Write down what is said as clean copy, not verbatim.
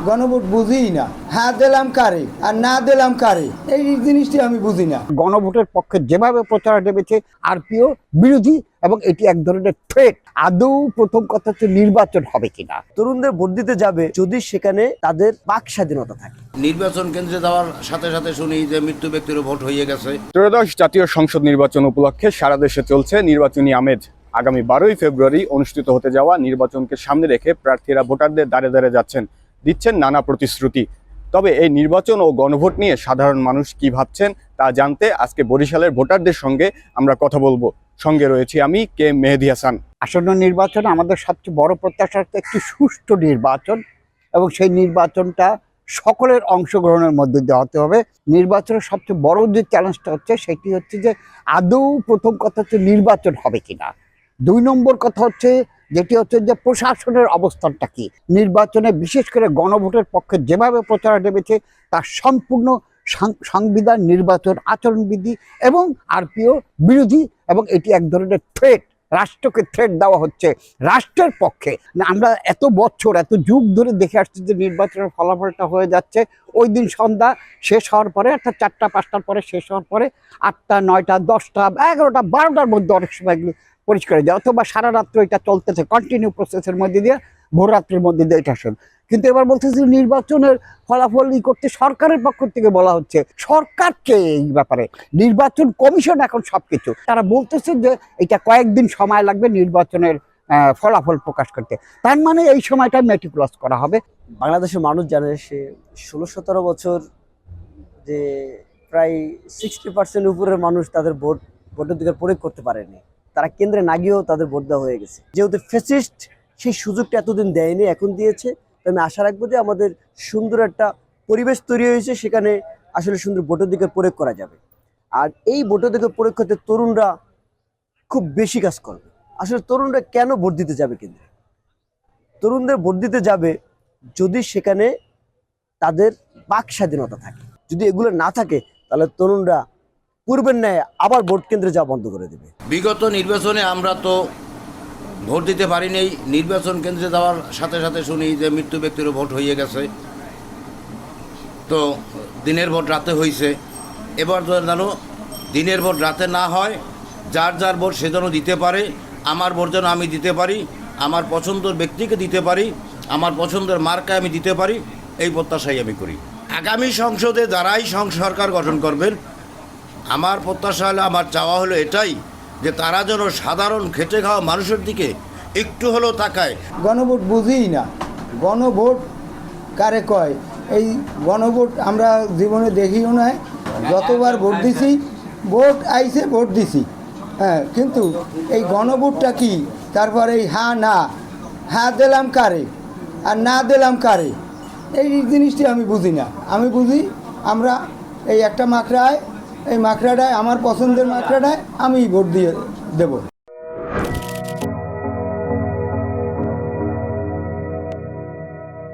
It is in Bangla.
গণভোট বুঝিই না। হ্যাঁ দিলাম কারে আর না দিলাম কারে, এই জিনিসটি আমি বুঝি না। গণভোটের পক্ষে যেভাবে প্রচার নেমেছে আরপিও বিরোধী, এবং এটি এক ধরনের থ্রেট। আদৌ প্রথম কথা হচ্ছে নির্বাচন হবে কিনা। তরুণদের ভোট দিতে যাবে যদি সেখানে তাদের বাক স্বাধীনতা থাকে। নির্বাচন কেন্দ্রে যাওয়ার সাথে সাথে শুনি যে মৃত্যু ব্যক্তির ভোট হয়ে গেছে। ত্রয়োদশ জাতীয় সংসদ নির্বাচন উপলক্ষে সারা দেশে চলছে নির্বাচনী আমেজ। আগামী 12ই ফেব্রুয়ারি অনুষ্ঠিত হতে যাওয়া নির্বাচনকে সামনে রেখে প্রার্থীরা ভোটারদের দ্বারে দ্বারে যাচ্ছেন, দিচ্ছেন নানা প্রতিশ্রুতি। তবে এই নির্বাচন ও গণভোট নিয়ে সাধারণ মানুষ কি ভাবছেন তা জানতে আজকে বরিশালের ভোটারদের সঙ্গে আমরা কথা বলবো। সঙ্গে রয়েছি আমি কে মেহেদি হাসান। আসন্ন নির্বাচন আমাদের সবচেয়ে বড় প্রত্যাশা হচ্ছে একটি সুষ্ঠু নির্বাচন, এবং সেই নির্বাচনটা সকলের অংশগ্রহণের মধ্যে দিয়ে হতে হবে। নির্বাচনের সবচেয়ে বড় যে চ্যালেঞ্জটা হচ্ছে সেটি হচ্ছে যে আদৌ প্রথম কথা হচ্ছে নির্বাচন হবে কিনা। 2 নম্বর কথা হচ্ছে যেটি হচ্ছে যে প্রশাসনের অবস্থানটা কি। নির্বাচনে বিশেষ করে গণভোটের পক্ষে যেভাবে প্রচার নেমেছে তার সম্পূর্ণ সংবিধান, নির্বাচন আচরণবিধি এবং আরপিও বিরোধী, এবং এটি এক ধরনের থ্রেট। রাষ্ট্রকে থ্রেট দেওয়া হচ্ছে রাষ্ট্রের পক্ষে। আমরা এত বছর এত যুগ ধরে দেখে আসছি যে নির্বাচনের ফলাফলটা হয়ে যাচ্ছে ওই দিন সন্ধ্যা শেষ হওয়ার পরে, অর্থাৎ 4টা 5টার পরে শেষ হওয়ার পরে 8টা 9টা 10টা 11টা 12টার মধ্যে অনেক সময় এগুলো পরিষ্কার হয়ে যায়, অথবা সারা রাত্র এটা চলতেছে কন্টিনিউ প্রসেসের মধ্যে দিয়ে, ভোররাত্রির মধ্যে দিয়ে এটা শুন। কিন্তু এবার বলতেছে নির্বাচনের ফলাফল করতে সরকারের পক্ষ থেকে বলা হচ্ছে। সরকারকে এই ব্যাপারে নির্বাচন কমিশন এখন সবকিছু, তারা বলতেছে যে এটা কয়েকদিন সময় লাগবে নির্বাচনের ফলাফল প্রকাশ করতে। তার মানে এই সময়টা মেটিকুলাস করা হবে। বাংলাদেশের মানুষ জানে সে 16-17 বছর যে প্রায় 60% উপরের মানুষ তাদের ভোটাধিকার প্রয়োগ করতে পারেনি। তারা কেন্দ্রে না গিয়েও তাদের ভোট দেওয়া হয়ে গেছে। যেহেতু ফ্যাসিস্ট সেই সুযোগটা এতদিন দেয়নি, এখন দিয়েছে। তো আমি আশা রাখবো যে আমাদের সুন্দর একটা পরিবেশ তৈরি হয়েছে, সেখানে আসলে সুন্দর ভোটাধিকার প্রয়োগ করা যাবে। আর এই ভোটাধিকার প্রয়োগ করতে তরুণরা খুব বেশি কাজ করবে। আসলে তরুণরা কেন ভোট দিতে যাবে কেন্দ্রে? তরুণদের ভোট দিতে যাবে যদি সেখানে তাদের বাক স্বাধীনতা থাকে। যদি এগুলো না থাকে তাহলে তরুণরা পূর্বের ন্যায় আবার ভোট কেন্দ্রে যাওয়া বন্ধ করে দেবে। বিগত নির্বাচনে আমরা তো ভোট দিতে পারিনি। নির্বাচন কেন্দ্রে যাওয়ার সাথে সাথে শুনি যে মৃত্যু ব্যক্তির ভোট হয়ে গেছে। তো দিনের ভোট রাতে হয়েছে। এবার তো জানো দিনের ভোট রাতে না হয়, যার যার ভোট সে যেন দিতে পারে। আমার ভোট যেন আমি দিতে পারি, আমার পছন্দের ব্যক্তিকে দিতে পারি, আমার পছন্দের মার্কা আমি দিতে পারি, এই প্রত্যাশাই আমি করি। আগামী সংসদে যারাই সরকার গঠন করবেন, আমার প্রত্যাশা হলো, আমার চাওয়া হলো এটাই যে তারা যেন সাধারণ খেটে খাওয়া মানুষের দিকে একটু হলেও তাকায়। গণভোট বুঝিই না। গণভোট কারে কয়? এই গণভোট আমরা জীবনে দেখিও নাই। যতবার ভোট দিছি, ভোট আইছে, ভোট দিছি, হ্যাঁ, কিন্তু এই গণভোটটা কি? তারপরে এই হ্যাঁ দিলাম কারে আর না দিলাম কারে, এই জিনিসটি আমি বুঝি না। আমি বুঝি আমরা এই একটা মাকড়ায়, এই মাকড়াটায় আমার পছন্দের মাকড়াটায় আমি ভোট দিয়ে দেব।